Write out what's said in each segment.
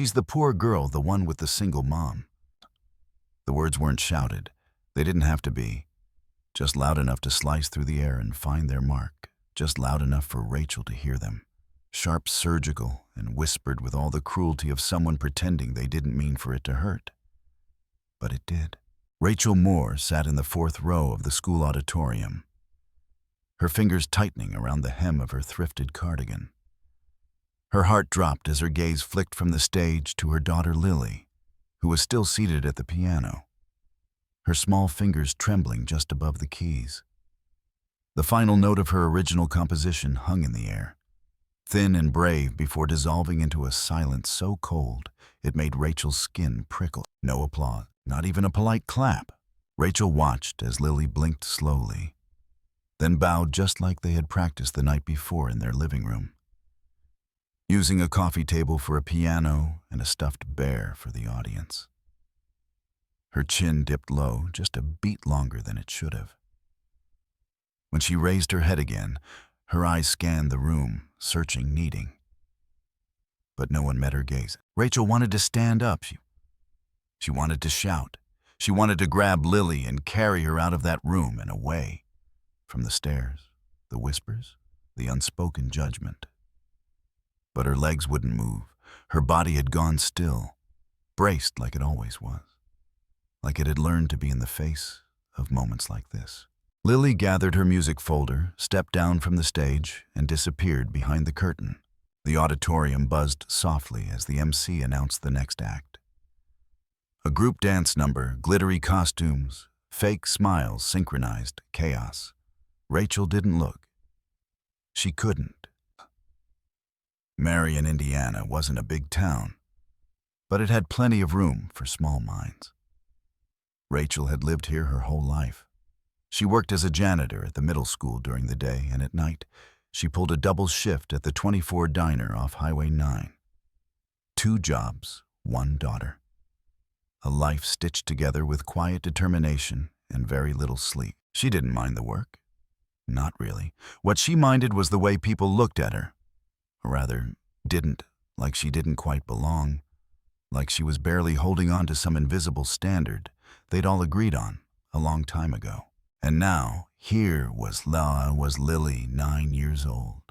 She's the poor girl, the one with the single mom." The words weren't shouted. They didn't have to be. Just loud enough to slice through the air and find their mark. Just loud enough for Rachel to hear them. Sharp, surgical, and whispered with all the cruelty of someone pretending they didn't mean for it to hurt. But it did. Rachel Moore sat in the 4th row of the school auditorium, her fingers tightening around the hem of her thrifted cardigan. Her heart dropped as her gaze flicked from the stage to her daughter Lily, who was still seated at the piano, her small fingers trembling just above the keys. The final note of her original composition hung in the air, thin and brave before dissolving into a silence so cold it made Rachel's skin prickle. No applause, not even a polite clap. Rachel watched as Lily blinked slowly, then bowed just like they had practiced the night before in their living room, using a coffee table for a piano and a stuffed bear for the audience. Her chin dipped low just a beat longer than it should have. When she raised her head again, her eyes scanned the room, searching, needing. But no one met her gaze. Rachel wanted to stand up. She wanted to shout. She wanted to grab Lily and carry her out of that room and away from the stares, the whispers, the unspoken judgment. But her legs wouldn't move. Her body had gone still, braced like it always was, like it had learned to be in the face of moments like this. Lily gathered her music folder, stepped down from the stage, and disappeared behind the curtain. The auditorium buzzed softly as the MC announced the next act. A group dance number, glittery costumes, fake smiles, synchronized chaos. Rachel didn't look. She couldn't. Marion, Indiana wasn't a big town, but it had plenty of room for small minds. Rachel had lived here her whole life. She worked as a janitor at the middle school during the day, and at night, she pulled a double shift at the 24 diner off Highway 9. 2 jobs, 1 daughter. A life stitched together with quiet determination and very little sleep. She didn't mind the work. Not really. What she minded was the way people looked at her. Or rather, didn't, like she didn't quite belong, like she was barely holding on to some invisible standard they'd all agreed on a long time ago. And now, here was Lily, 9 years old,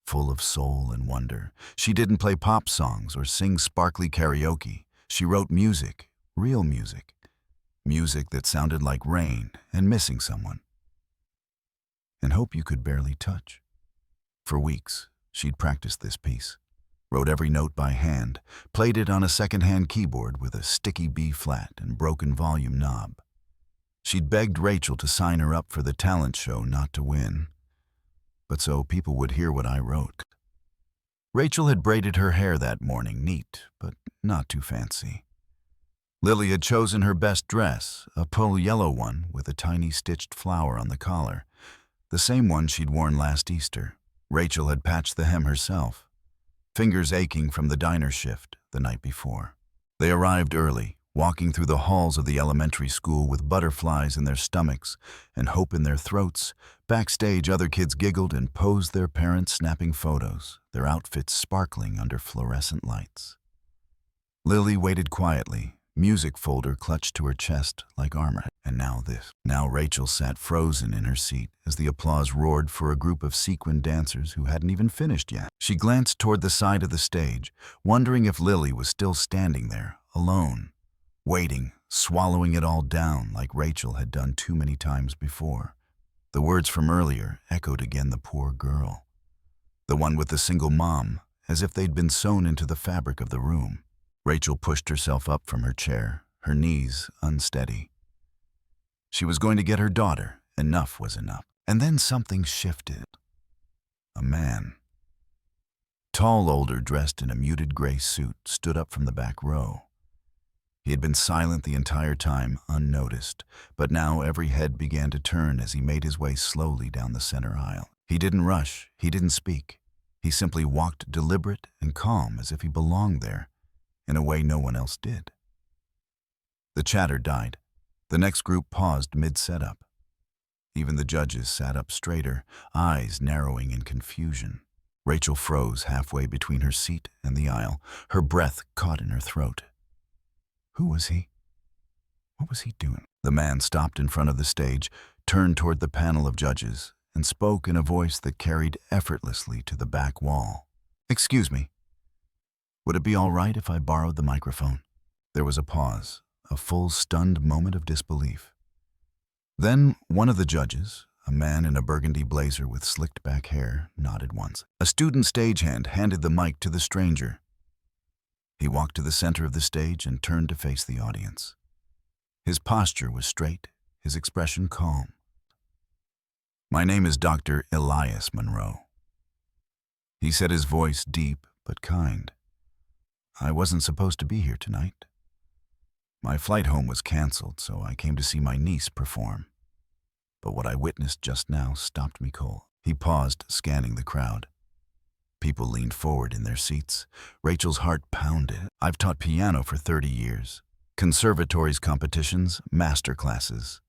full of soul and wonder. She didn't play pop songs or sing sparkly karaoke. She wrote music, real music, music that sounded like rain and missing someone, and hope you could barely touch. For weeks, she'd practiced this piece, wrote every note by hand, played it on a second-hand keyboard with a sticky B-flat and broken volume knob. She'd begged Rachel to sign her up for the talent show, not to win, but so people would hear what I wrote. Rachel had braided her hair that morning, neat, but not too fancy. Lily had chosen her best dress, a pearl yellow one with a tiny stitched flower on the collar, the same one she'd worn last Easter. Rachel had patched the hem herself, fingers aching from the diner shift the night before. They arrived early, walking through the halls of the elementary school with butterflies in their stomachs and hope in their throats. Backstage, other kids giggled and posed their parents snapping photos, their outfits sparkling under fluorescent lights. Lily waited quietly, music folder clutched to her chest like armor. And now this. Now Rachel sat frozen in her seat as the applause roared for a group of sequin dancers who hadn't even finished yet. She glanced toward the side of the stage, wondering if Lily was still standing there, alone, waiting, swallowing it all down like Rachel had done too many times before. The words from earlier echoed again, the poor girl, the one with the single mom, as if they'd been sewn into the fabric of the room. Rachel pushed herself up from her chair, her knees unsteady. She was going to get her daughter. Enough was enough. And then something shifted. A man, tall, older, dressed in a muted gray suit, stood up from the back row. He had been silent the entire time, unnoticed, but now every head began to turn as he made his way slowly down the center aisle. He didn't rush, he didn't speak. He simply walked deliberate and calm, as if he belonged there, in a way no one else did. The chatter died. The next group paused mid-setup. Even the judges sat up straighter, eyes narrowing in confusion. Rachel froze halfway between her seat and the aisle, her breath caught in her throat. Who was he? What was he doing? The man stopped in front of the stage, turned toward the panel of judges, and spoke in a voice that carried effortlessly to the back wall. Excuse me. Would it be all right if I borrowed the microphone? There was a pause, a full stunned moment of disbelief. Then one of the judges, a man in a burgundy blazer with slicked back hair, nodded once. A student stagehand handed the mic to the stranger. He walked to the center of the stage and turned to face the audience. His posture was straight, his expression calm. My name is Dr. Elias Monroe. He said, his voice deep but kind. I wasn't supposed to be here tonight. My flight home was canceled, so I came to see my niece perform. But what I witnessed just now stopped me cold. He paused, scanning the crowd. People leaned forward in their seats. Rachel's heart pounded. I've taught piano for 30 years. Conservatories competitions, master classes.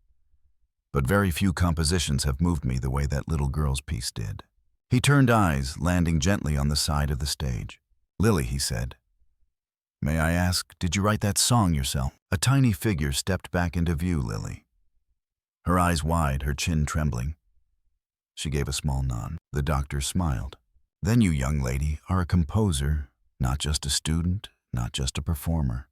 But very few compositions have moved me the way that little girl's piece did. He turned eyes, landing gently on the side of the stage. Lily, he said. May I ask, did you write that song yourself? A tiny figure stepped back into view, Lily. Her eyes wide, her chin trembling. She gave a small nod. The doctor smiled. Then you, young lady, are a composer, not just a student, not just a performer.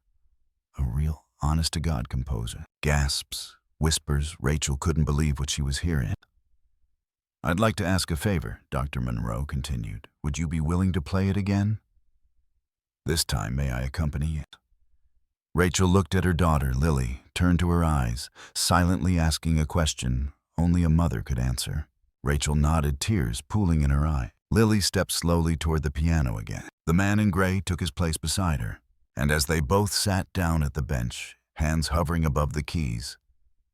A real, honest-to-God composer. Gasps, whispers. Rachel couldn't believe what she was hearing. I'd like to ask a favor, Dr. Monroe continued. Would you be willing to play it again? This time, may I accompany you? Rachel looked at her daughter, Lily, turned to her eyes, silently asking a question only a mother could answer. Rachel nodded, tears pooling in her eye. Lily stepped slowly toward the piano again. The man in gray took his place beside her, and as they both sat down at the bench, hands hovering above the keys,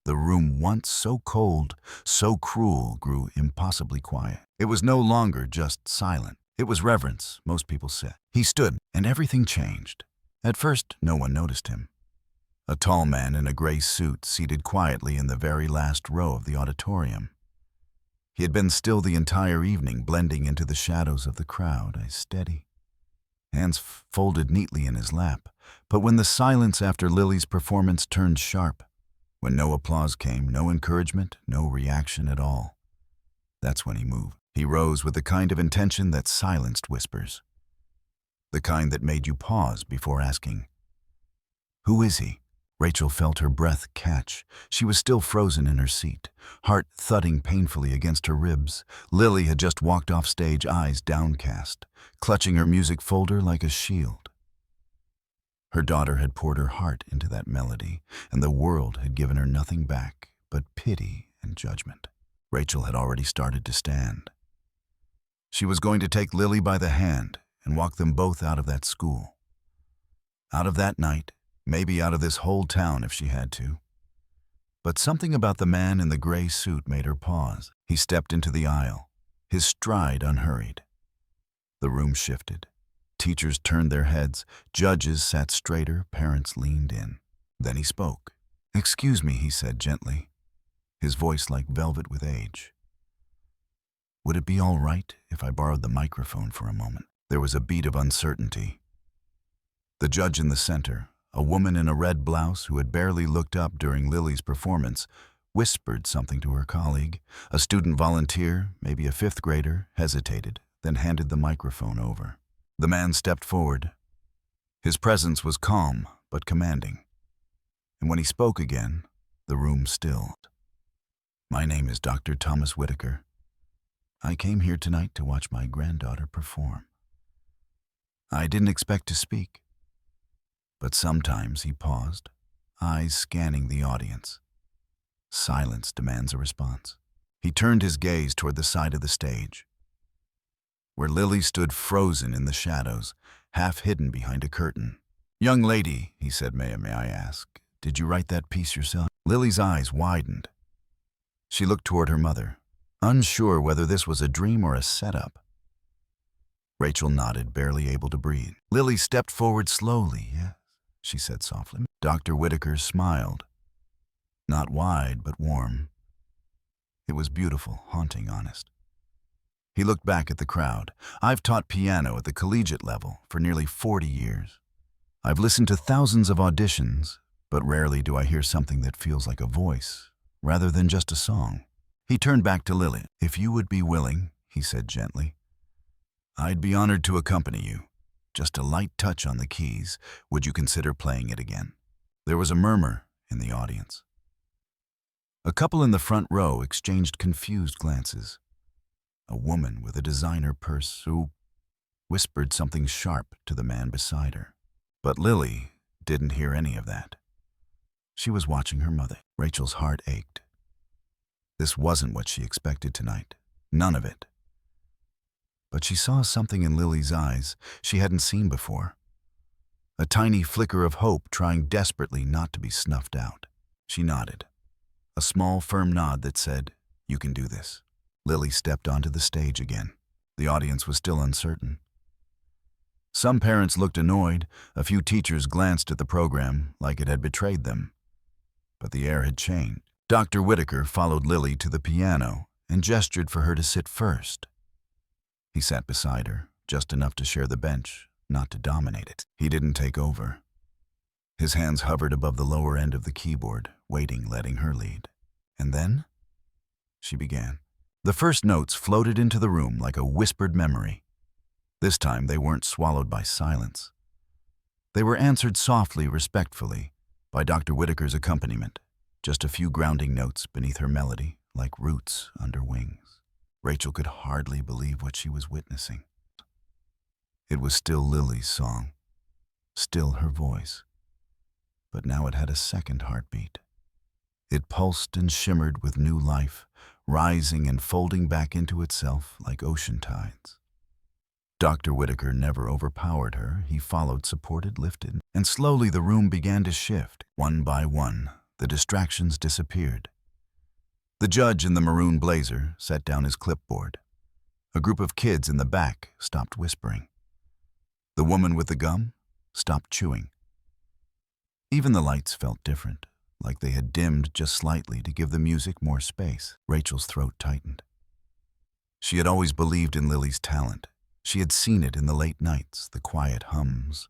the room, once so cold, so cruel, grew impossibly quiet. It was no longer just silent. It was reverence, most people said. He stood, and everything changed. At first, no one noticed him. A tall man in a gray suit seated quietly in the very last row of the auditorium. He had been still the entire evening, blending into the shadows of the crowd, eyes steady, hands folded neatly in his lap. But when the silence after Lily's performance turned sharp, when no applause came, no encouragement, no reaction at all, that's when he moved. He rose with the kind of intention that silenced whispers, the kind that made you pause before asking, who is he? Rachel felt her breath catch. She was still frozen in her seat, heart thudding painfully against her ribs. Lily had just walked off stage, eyes downcast, clutching her music folder like a shield. Her daughter had poured her heart into that melody, and the world had given her nothing back but pity and judgment. Rachel had already started to stand. She was going to take Lily by the hand and walk them both out of that school. Out of that night, maybe out of this whole town if she had to. But something about the man in the gray suit made her pause. He stepped into the aisle, his stride unhurried. The room shifted. Teachers turned their heads, judges sat straighter, parents leaned in. Then he spoke. Excuse me, he said gently, his voice like velvet with age. Would it be all right if I borrowed the microphone for a moment? There was a beat of uncertainty. The judge in the center, a woman in a red blouse who had barely looked up during Lily's performance, whispered something to her colleague. A student volunteer, maybe a fifth grader, hesitated, then handed the microphone over. The man stepped forward. His presence was calm but commanding. And when he spoke again, the room stilled. My name is Dr. Thomas Whitaker. I came here tonight to watch my granddaughter perform. I didn't expect to speak. But sometimes he paused, eyes scanning the audience. Silence demands a response. He turned his gaze toward the side of the stage, where Lily stood frozen in the shadows, half hidden behind a curtain. Young lady, he said, may I ask, did you write that piece yourself? Lily's eyes widened. She looked toward her mother, unsure whether this was a dream or a setup. Rachel nodded, barely able to breathe. Lily stepped forward slowly. Yes, she said softly. Dr. Whitaker smiled. Not wide, but warm. It was beautiful, haunting, honest. He looked back at the crowd. I've taught piano at the collegiate level for nearly 40 years. I've listened to thousands of auditions, but rarely do I hear something that feels like a voice, rather than just a song. He turned back to Lily. If you would be willing, he said gently, I'd be honored to accompany you. Just a light touch on the keys. Would you consider playing it again? There was a murmur in the audience. A couple in the front row exchanged confused glances. A woman with a designer purse who whispered something sharp to the man beside her. But Lily didn't hear any of that. She was watching her mother. Rachel's heart ached. This wasn't what she expected tonight. None of it. But she saw something in Lily's eyes she hadn't seen before. A tiny flicker of hope trying desperately not to be snuffed out. She nodded. A small, firm nod that said, "You can do this." Lily stepped onto the stage again. The audience was still uncertain. Some parents looked annoyed. A few teachers glanced at the program like it had betrayed them. But the air had changed. Dr. Whitaker followed Lily to the piano and gestured for her to sit first. He sat beside her, just enough to share the bench, not to dominate it. He didn't take over. His hands hovered above the lower end of the keyboard, waiting, letting her lead. And then, she began. The first notes floated into the room like a whispered memory. This time they weren't swallowed by silence. They were answered softly, respectfully, by Dr. Whitaker's accompaniment, just a few grounding notes beneath her melody, like roots under wings. Rachel could hardly believe what she was witnessing. It was still Lily's song, still her voice, but now it had a second heartbeat. It pulsed and shimmered with new life, rising and folding back into itself like ocean tides. Dr. Whitaker never overpowered her. He followed, supported, lifted, and slowly the room began to shift. One by one, the distractions disappeared. The judge in the maroon blazer set down his clipboard. A group of kids in the back stopped whispering. The woman with the gum stopped chewing. Even the lights felt different, like they had dimmed just slightly to give the music more space. Rachel's throat tightened. She had always believed in Lily's talent. She had seen it in the late nights, the quiet hums,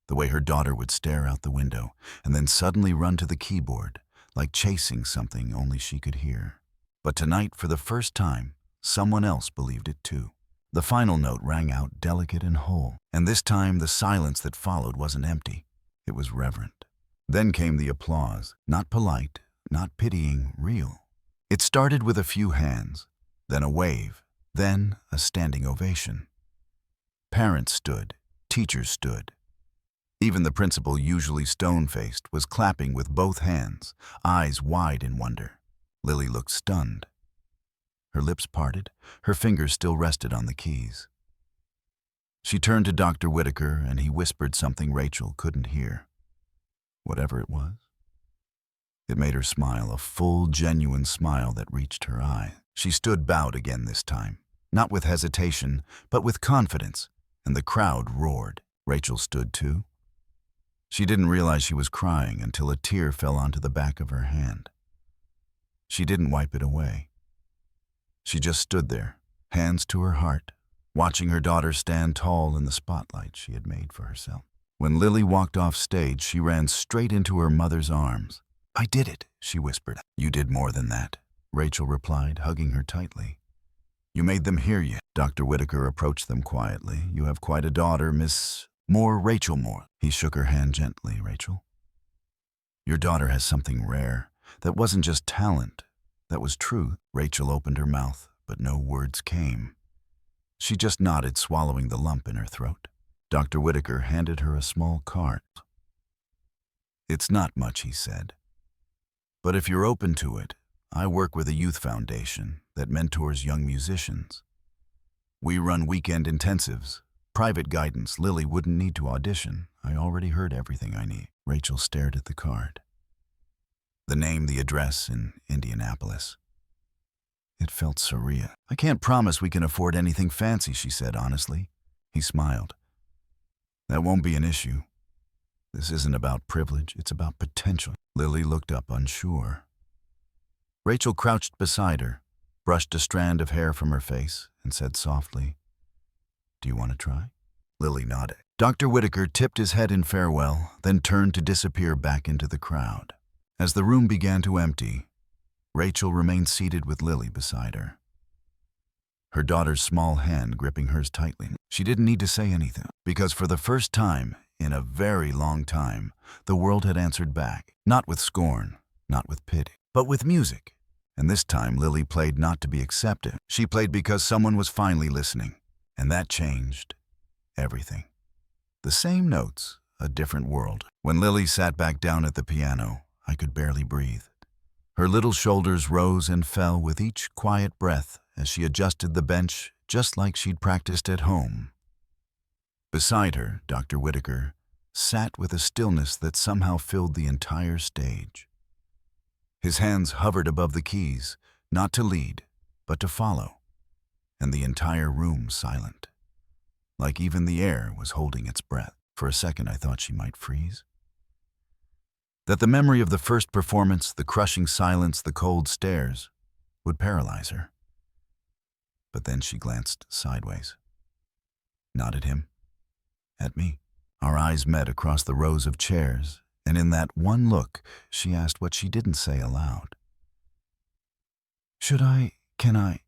the way her daughter would stare out the window and then suddenly run to the keyboard, like chasing something only she could hear. But tonight, for the first time, someone else believed it too. The final note rang out delicate and whole, and this time the silence that followed wasn't empty. It was reverent. Then came the applause, not polite, not pitying, real. It started with a few hands, then a wave, then a standing ovation. Parents stood, teachers stood. Even the principal, usually stone-faced, was clapping with both hands, eyes wide in wonder. Lily looked stunned. Her lips parted, her fingers still rested on the keys. She turned to Dr. Whitaker and he whispered something Rachel couldn't hear. Whatever it was. It made her smile, a full, genuine smile that reached her eye. She stood bowed again this time, not with hesitation, but with confidence, and the crowd roared. Rachel stood too. She didn't realize she was crying until a tear fell onto the back of her hand. She didn't wipe it away. She just stood there, hands to her heart, watching her daughter stand tall in the spotlight she had made for herself. When Lily walked off stage, she ran straight into her mother's arms. "I did it," she whispered. "You did more than that," Rachel replied, hugging her tightly. "You made them hear you." Dr. Whitaker approached them quietly. "You have quite a daughter, Miss Rachel Moore." He shook her hand gently. "Rachel, your daughter has something rare. That wasn't just talent. That was truth." Rachel opened her mouth, but no words came. She just nodded, swallowing the lump in her throat. Dr. Whitaker handed her a small card. "It's not much," he said. "But if you're open to it, I work with a youth foundation that mentors young musicians. We run weekend intensives, private guidance. Lily wouldn't need to audition. I already heard everything I need." Rachel stared at the card. The name, the address in Indianapolis. It felt surreal. "I can't promise we can afford anything fancy," she said honestly. He smiled. "That won't be an issue. This isn't about privilege, it's about potential." Lily looked up unsure. Rachel crouched beside her, brushed a strand of hair from her face, and said softly, "Do you want to try?" Lily nodded. Dr. Whitaker tipped his head in farewell, then turned to disappear back into the crowd. As the room began to empty, Rachel remained seated with Lily beside her, her daughter's small hand gripping hers tightly. She didn't need to say anything, because for the first time in a very long time, the world had answered back, not with scorn, not with pity, but with music. And this time Lily played not to be accepted. She played because someone was finally listening, and that changed everything. The same notes, a different world. When Lily sat back down at the piano, I could barely breathe. Her little shoulders rose and fell with each quiet breath as she adjusted the bench just like she'd practiced at home. Beside her, Dr. Whitaker sat with a stillness that somehow filled the entire stage. His hands hovered above the keys, not to lead, but to follow, and the entire room silent, like even the air was holding its breath. For a second I thought she might freeze. That the memory of the first performance, the crushing silence, the cold stares, would paralyze her. But then she glanced sideways, not at him, at me. Our eyes met across the rows of chairs, and in that one look, she asked what she didn't say aloud. Can I?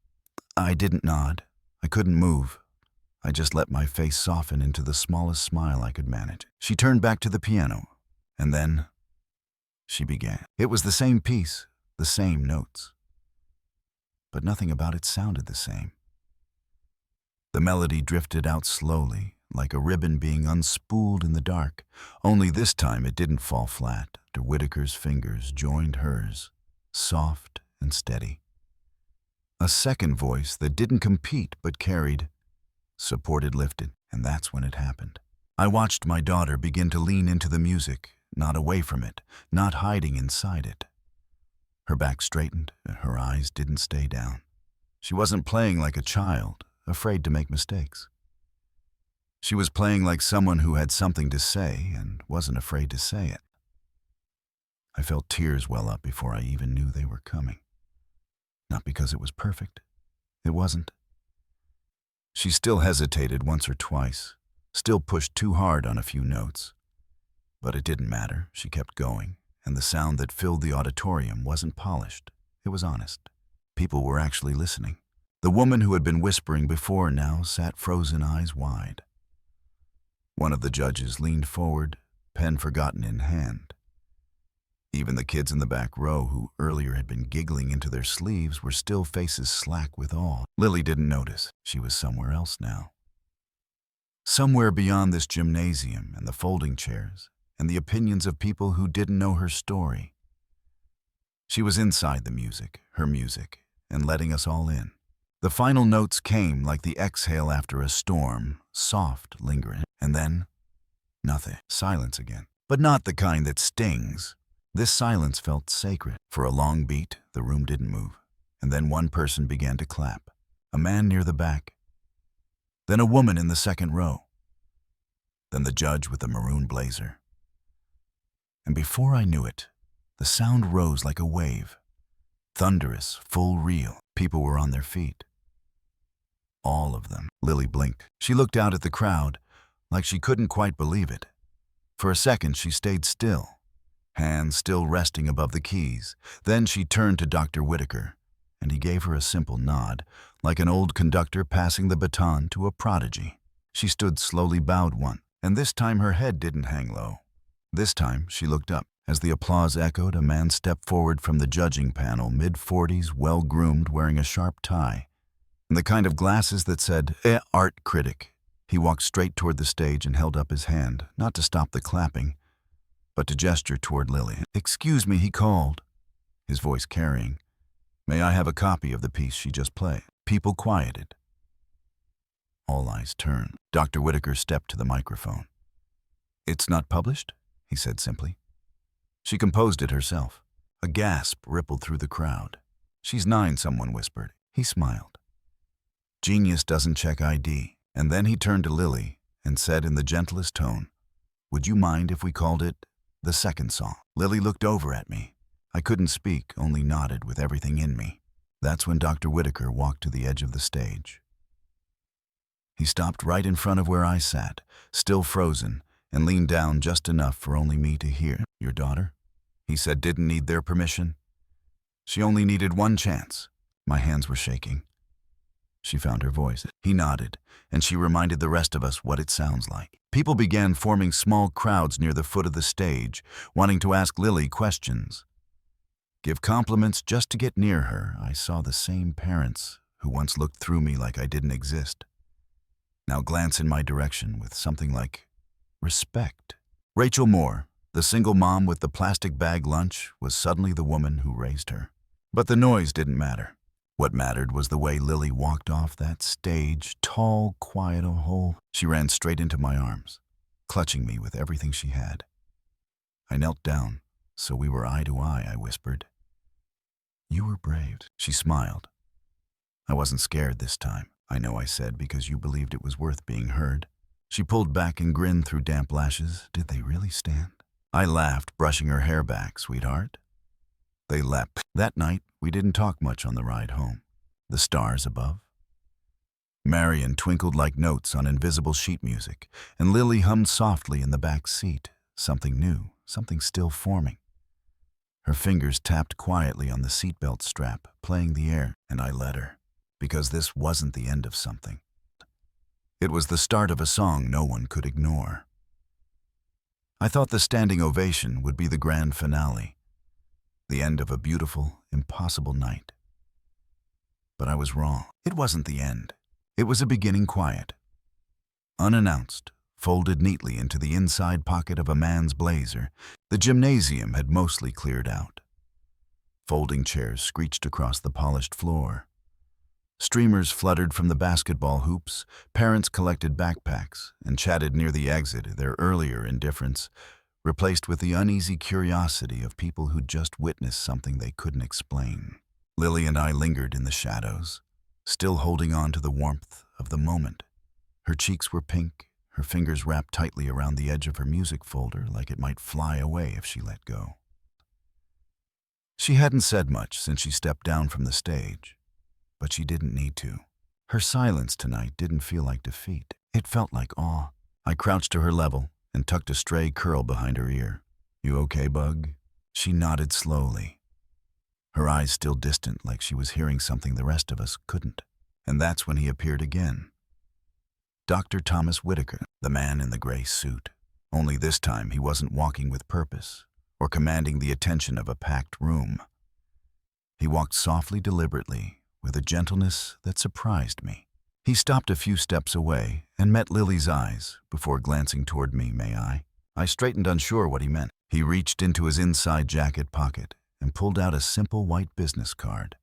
I didn't nod. I couldn't move. I just let my face soften into the smallest smile I could manage. She turned back to the piano, and then she began. It was the same piece, the same notes, but nothing about it sounded the same. The melody drifted out slowly, like a ribbon being unspooled in the dark, only this time it didn't fall flat. Dr. Whitaker's fingers joined hers, soft and steady. A second voice that didn't compete but carried, supported, lifted, and that's when it happened. I watched my daughter begin to lean into the music, not away from it, not hiding inside it. Her back straightened, and her eyes didn't stay down. She wasn't playing like a child, afraid to make mistakes. She was playing like someone who had something to say and wasn't afraid to say it. I felt tears well up before I even knew they were coming. Not because it was perfect. It wasn't. She still hesitated once or twice, still pushed too hard on a few notes. But it didn't matter. She kept going, and the sound that filled the auditorium wasn't polished. It was honest. People were actually listening. The woman who had been whispering before now sat frozen, eyes wide. One of the judges leaned forward, pen forgotten in hand. Even the kids in the back row, who earlier had been giggling into their sleeves, were still faces slack with awe. Lily didn't notice. She was somewhere else now. Somewhere beyond this gymnasium and the folding chairs and the opinions of people who didn't know her story. She was inside the music, her music, and letting us all in. The final notes came like the exhale after a storm, soft, lingering, and then nothing. Silence again. But not the kind that stings. This silence felt sacred. For a long beat, the room didn't move, and then one person began to clap. A man near the back. Then a woman in the second row. Then the judge with the maroon blazer. And before I knew it, the sound rose like a wave. Thunderous, full reel. People were on their feet. All of them. Lily blinked. She looked out at the crowd, like she couldn't quite believe it. For a second, she stayed still, hands still resting above the keys. Then she turned to Dr. Whitaker, and he gave her a simple nod, like an old conductor passing the baton to a prodigy. She stood slowly bowed once, and this time her head didn't hang low. This time she looked up. As the applause echoed, a man stepped forward from the judging panel, mid-40s, well-groomed, wearing a sharp tie, and the kind of glasses that said, art critic. He walked straight toward the stage and held up his hand, not to stop the clapping, but to gesture toward Lily. "Excuse me," he called, his voice carrying. "May I have a copy of the piece she just played?" People quieted. All eyes turned. Dr. Whitaker stepped to the microphone. "It's not published?" he said simply. She composed it herself. A gasp rippled through the crowd. "She's 9, someone whispered. He smiled. "Genius doesn't check ID." And then he turned to Lily and said in the gentlest tone, "Would you mind if we called it the second song?" Lily looked over at me. I couldn't speak, only nodded with everything in me. That's when Dr. Whitaker walked to the edge of the stage. He stopped right in front of where I sat, still frozen, and leaned down just enough for only me to hear. Your daughter? He said didn't need their permission. She only needed one chance. My hands were shaking. She found her voice. He nodded, and she reminded the rest of us what it sounds like. People began forming small crowds near the foot of the stage, wanting to ask Lily questions. Give compliments just to get near her. I saw the same parents who once looked through me like I didn't exist now glance in my direction with something like respect. Rachel Moore, the single mom with the plastic bag lunch, was suddenly the woman who raised her. But the noise didn't matter. What mattered was the way Lily walked off that stage, tall, quiet, a whole. She ran straight into my arms, clutching me with everything she had. I knelt down, so we were eye to eye, I whispered. You were brave. She smiled. I wasn't scared this time. I know, I said, because you believed it was worth being heard. She pulled back and grinned through damp lashes. Did they really stand? I laughed, brushing her hair back. Sweetheart. They leapt. That night, we didn't talk much on the ride home. The stars above. Marion twinkled like notes on invisible sheet music, and Lily hummed softly in the back seat. Something new, something still forming. Her fingers tapped quietly on the seatbelt strap, playing the air, and I let her. Because this wasn't the end of something. It was the start of a song no one could ignore. I thought the standing ovation would be the grand finale, the end of a beautiful, impossible night. But I was wrong. It wasn't the end. It was a beginning quiet. Unannounced, folded neatly into the inside pocket of a man's blazer, the gymnasium had mostly cleared out. Folding chairs screeched across the polished floor. Streamers fluttered from the basketball hoops, parents collected backpacks and chatted near the exit, their earlier indifference replaced with the uneasy curiosity of people who'd just witnessed something they couldn't explain. Lily and I lingered in the shadows, still holding on to the warmth of the moment. Her cheeks were pink, her fingers wrapped tightly around the edge of her music folder like it might fly away if she let go. She hadn't said much since she stepped down from the stage. But she didn't need to. Her silence tonight didn't feel like defeat. It felt like awe. I crouched to her level and tucked a stray curl behind her ear. You okay, bug? She nodded slowly. Her eyes still distant, like she was hearing something the rest of us couldn't. And that's when he appeared again. Dr. Thomas Whitaker, the man in the gray suit. Only this time he wasn't walking with purpose or commanding the attention of a packed room. He walked softly, deliberately, with a gentleness that surprised me. He stopped a few steps away and met Lily's eyes before glancing toward me. May I? I straightened, unsure what he meant. He reached into his inside jacket pocket and pulled out a simple white business card.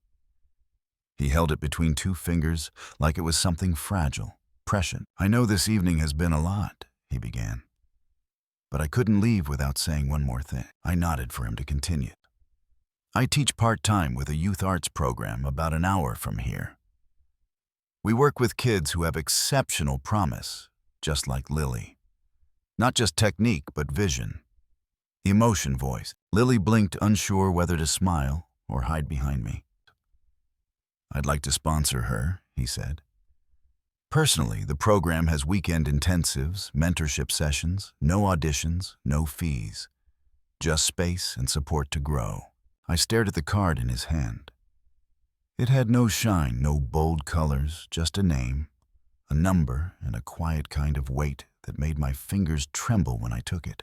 He held it between two fingers like it was something fragile, prescient. I know this evening has been a lot, he began. But I couldn't leave without saying one more thing. I nodded for him to continue. I teach part-time with a youth arts program about an hour from here. We work with kids who have exceptional promise, just like Lily. Not just technique, but vision. Emotion voice. Lily blinked, unsure whether to smile or hide behind me. I'd like to sponsor her, he said. Personally, the program has weekend intensives, mentorship sessions, no auditions, no fees. Just space and support to grow. I stared at the card in his hand. It had no shine, no bold colors, just a name, a number, and a quiet kind of weight that made my fingers tremble when I took it.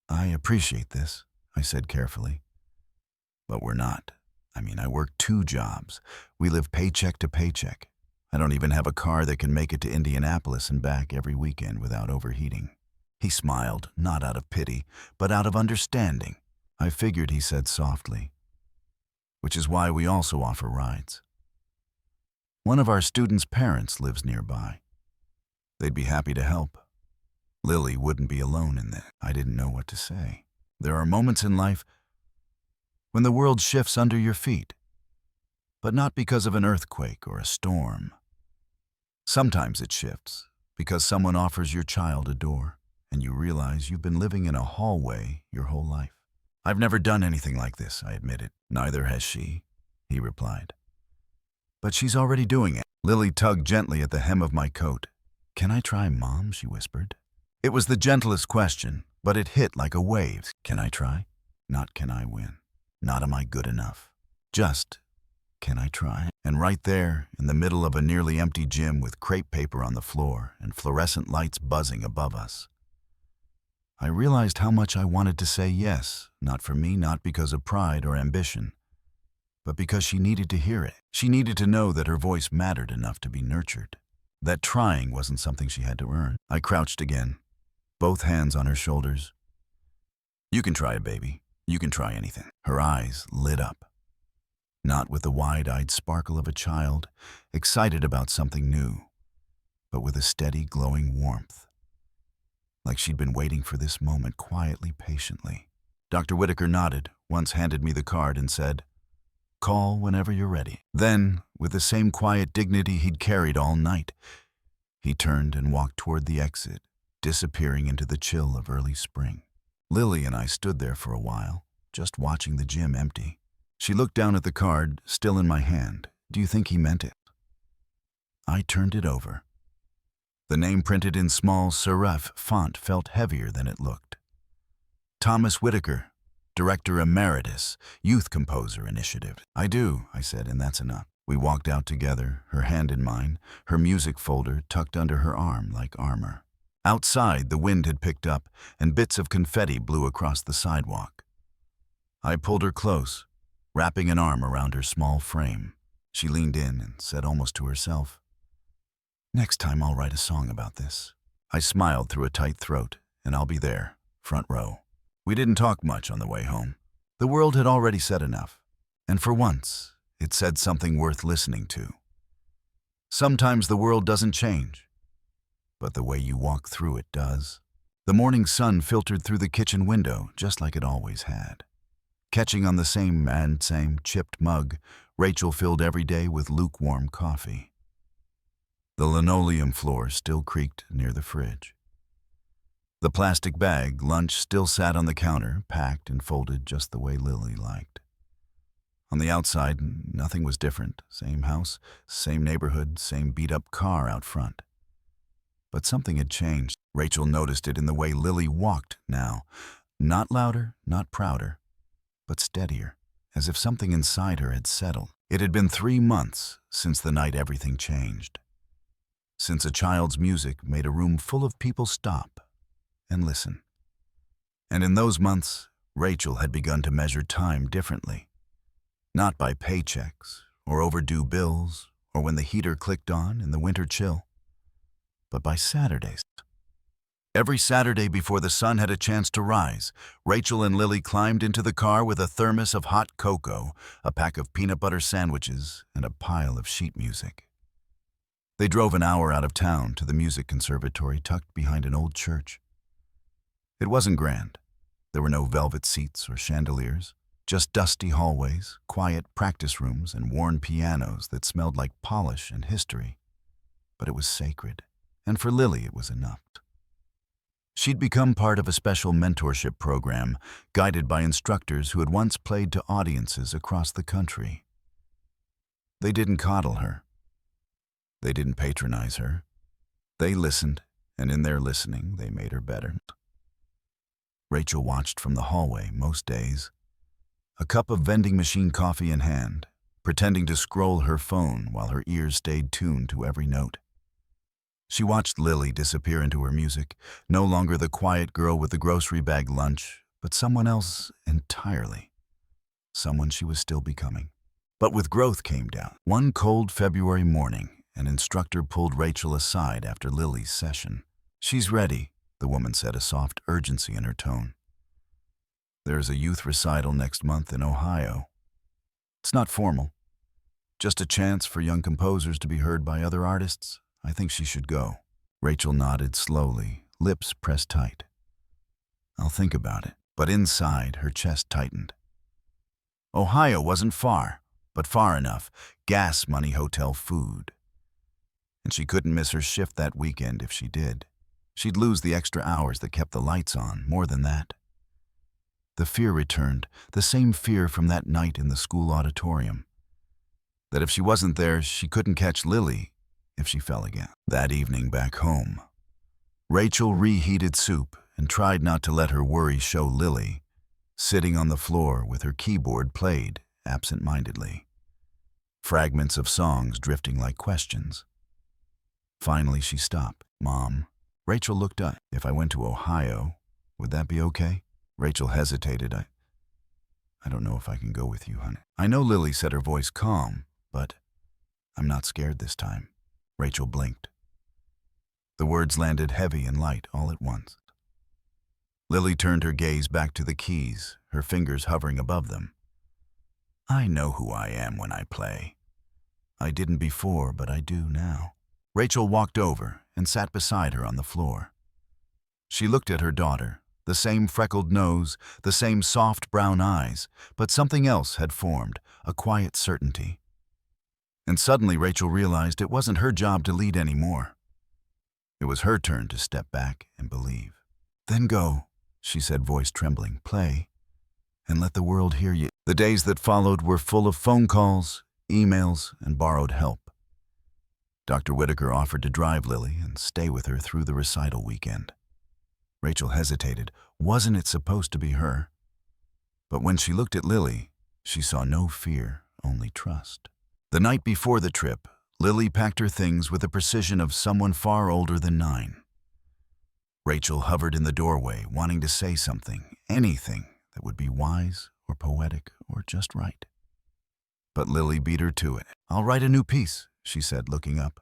I appreciate this, I said carefully. But we're not. I work 2 jobs. We live paycheck to paycheck. I don't even have a car that can make it to Indianapolis and back every weekend without overheating. He smiled, not out of pity, but out of understanding. I figured, he said softly, which is why we also offer rides. One of our students' parents lives nearby. They'd be happy to help. Lily wouldn't be alone in this. I didn't know what to say. There are moments in life when the world shifts under your feet, but not because of an earthquake or a storm. Sometimes it shifts because someone offers your child a door, and you realize you've been living in a hallway your whole life. I've never done anything like this, I admitted. Neither has she, he replied. But she's already doing it. Lily tugged gently at the hem of my coat. "Can I try, Mom?" she whispered. It was the gentlest question, but it hit like a wave. Can I try? Not can I win. Not am I good enough. Just, can I try? And right there, in the middle of a nearly empty gym with crepe paper on the floor and fluorescent lights buzzing above us, I realized how much I wanted to say yes, not for me, not because of pride or ambition, but because she needed to hear it. She needed to know that her voice mattered enough to be nurtured, that trying wasn't something she had to earn. I crouched again, both hands on her shoulders. "You can try it, baby. You can try anything." Her eyes lit up, not with the wide-eyed sparkle of a child, excited about something new, but with a steady, glowing warmth, like she'd been waiting for this moment quietly, patiently. Dr. Whitaker nodded, once handed me the card and said, "Call whenever you're ready." Then, with the same quiet dignity he'd carried all night, he turned and walked toward the exit, disappearing into the chill of early spring. Lily and I stood there for a while, just watching the gym empty. She looked down at the card, still in my hand. "Do you think he meant it?" I turned it over. The name printed in small serif font felt heavier than it looked. Thomas Whitaker, Director Emeritus, Youth Composer Initiative. "I do," I said, "and that's enough." We walked out together, her hand in mine, her music folder tucked under her arm like armor. Outside, the wind had picked up, and bits of confetti blew across the sidewalk. I pulled her close, wrapping an arm around her small frame. She leaned in and said almost to herself, "Next time I'll write a song about this." I smiled through a tight throat, and I'll be there, front row. We didn't talk much on the way home. The world had already said enough, and for once, it said something worth listening to. Sometimes the world doesn't change, but the way you walk through it does. The morning sun filtered through the kitchen window just like it always had. Catching on the same chipped mug, Rachel filled every day with lukewarm coffee. The linoleum floor still creaked near the fridge. The plastic bag lunch still sat on the counter, packed and folded just the way Lily liked. On the outside, nothing was different. Same house, same neighborhood, same beat-up car out front. But something had changed. Rachel noticed it in the way Lily walked now. Not louder, not prouder, but steadier, as if something inside her had settled. It had been 3 months since the night everything changed. Since a child's music made a room full of people stop and listen. And in those months, Rachel had begun to measure time differently. Not by paychecks, or overdue bills, or when the heater clicked on in the winter chill, but by Saturdays. Every Saturday before the sun had a chance to rise, Rachel and Lily climbed into the car with a thermos of hot cocoa, a pack of peanut butter sandwiches, and a pile of sheet music. They drove an hour out of town to the music conservatory tucked behind an old church. It wasn't grand. There were no velvet seats or chandeliers, just dusty hallways, quiet practice rooms, and worn pianos that smelled like polish and history. But it was sacred, and for Lily it was enough. She'd become part of a special mentorship program guided by instructors who had once played to audiences across the country. They didn't coddle her. They didn't patronize her. They listened, and in their listening, they made her better. Rachel watched from the hallway most days, a cup of vending machine coffee in hand, pretending to scroll her phone while her ears stayed tuned to every note. She watched Lily disappear into her music, no longer the quiet girl with the grocery bag lunch, but someone else entirely. Someone she was still becoming. But with growth came doubt. One cold February morning, an instructor pulled Rachel aside after Lily's session. "She's ready," the woman said, a soft urgency in her tone. "There's a youth recital next month in Ohio. It's not formal, just a chance for young composers to be heard by other artists. I think she should go." Rachel nodded slowly, lips pressed tight. "I'll think about it." But inside, her chest tightened. Ohio wasn't far, but far enough. Gas money, hotel, food. And she couldn't miss her shift that weekend if she did. She'd lose the extra hours that kept the lights on, more than that. The fear returned, the same fear from that night in the school auditorium. that if she wasn't there, she couldn't catch Lily if she fell again. That evening back home, Rachel reheated soup and tried not to let her worry show Lily, sitting on the floor with her keyboard played absent-mindedly, fragments of songs drifting like questions. Finally, she stopped. "Mom," Rachel looked up. "If I went to Ohio, would that be okay?" Rachel hesitated. I don't know if I can go with you, honey." "I know," Lily said, her voice calm, "but I'm not scared this time." Rachel blinked. The words landed heavy and light all at once. Lily turned her gaze back to the keys, her fingers hovering above them. "I know who I am when I play. I didn't before, but I do now." Rachel walked over and sat beside her on the floor. She looked at her daughter, the same freckled nose, the same soft brown eyes, but something else had formed, a quiet certainty. And suddenly Rachel realized it wasn't her job to lead anymore. It was her turn to step back and believe. "Then go," she said, voice trembling. "Play, and let the world hear you." The days that followed were full of phone calls, emails, and borrowed help. Dr. Whitaker offered to drive Lily and stay with her through the recital weekend. Rachel hesitated. Wasn't it supposed to be her? But when she looked at Lily, she saw no fear, only trust. The night before the trip, Lily packed her things with the precision of someone far older than 9. Rachel hovered in the doorway, wanting to say something, anything that would be wise or poetic or just right. But Lily beat her to it. "I'll write a new piece," she said, looking up.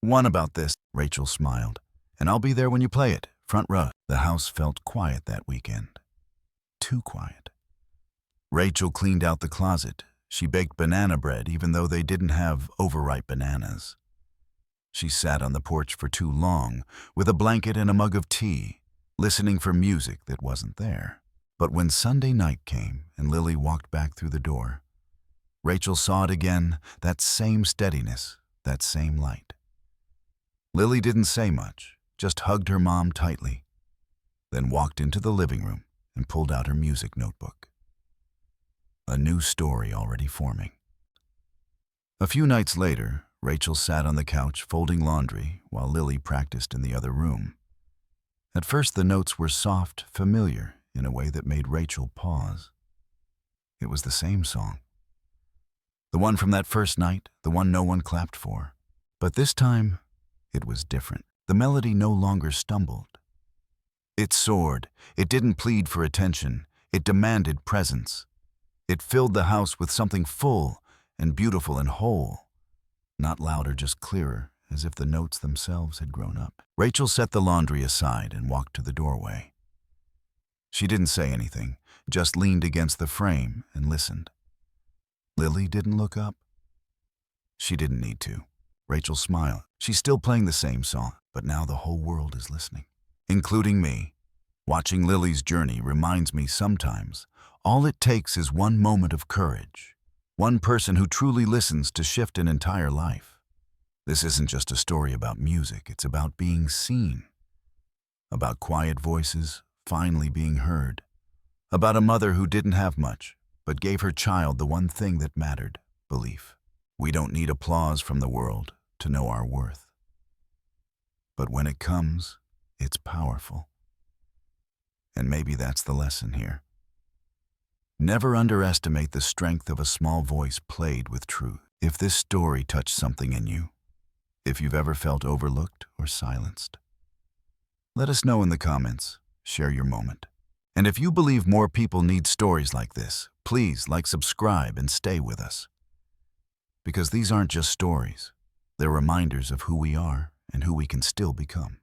"One about this," Rachel smiled, "and I'll be there when you play it, front row." The house felt quiet that weekend. Too quiet. Rachel cleaned out the closet. She baked banana bread even though they didn't have overripe bananas. She sat on the porch for too long, with a blanket and a mug of tea, listening for music that wasn't there. But when Sunday night came and Lily walked back through the door, Rachel saw it again, that same steadiness, that same light. Lily didn't say much, just hugged her mom tightly, then walked into the living room and pulled out her music notebook. A new story already forming. A few nights later, Rachel sat on the couch folding laundry while Lily practiced in the other room. At first, the notes were soft, familiar, in a way that made Rachel pause. It was the same song. The one from that first night, the one no one clapped for. But this time, it was different. The melody no longer stumbled. It soared. It didn't plead for attention. It demanded presence. It filled the house with something full and beautiful and whole. Not louder, just clearer, as if the notes themselves had grown up. Rachel set the laundry aside and walked to the doorway. She didn't say anything, just leaned against the frame and listened. Lily didn't look up. She didn't need to. Rachel smiled. She's still playing the same song, but now the whole world is listening, including me. Watching Lily's journey reminds me sometimes all it takes is one moment of courage, one person who truly listens to shift an entire life. This isn't just a story about music, it's about being seen, about quiet voices finally being heard, about a mother who didn't have much, but gave her child the one thing that mattered, belief. We don't need applause from the world to know our worth. But when it comes, it's powerful. And maybe that's the lesson here. Never underestimate the strength of a small voice played with truth. If this story touched something in you, if you've ever felt overlooked or silenced, let us know in the comments. Share your moment. And if you believe more people need stories like this, please subscribe, and stay with us. Because these aren't just stories, they're reminders of who we are and who we can still become.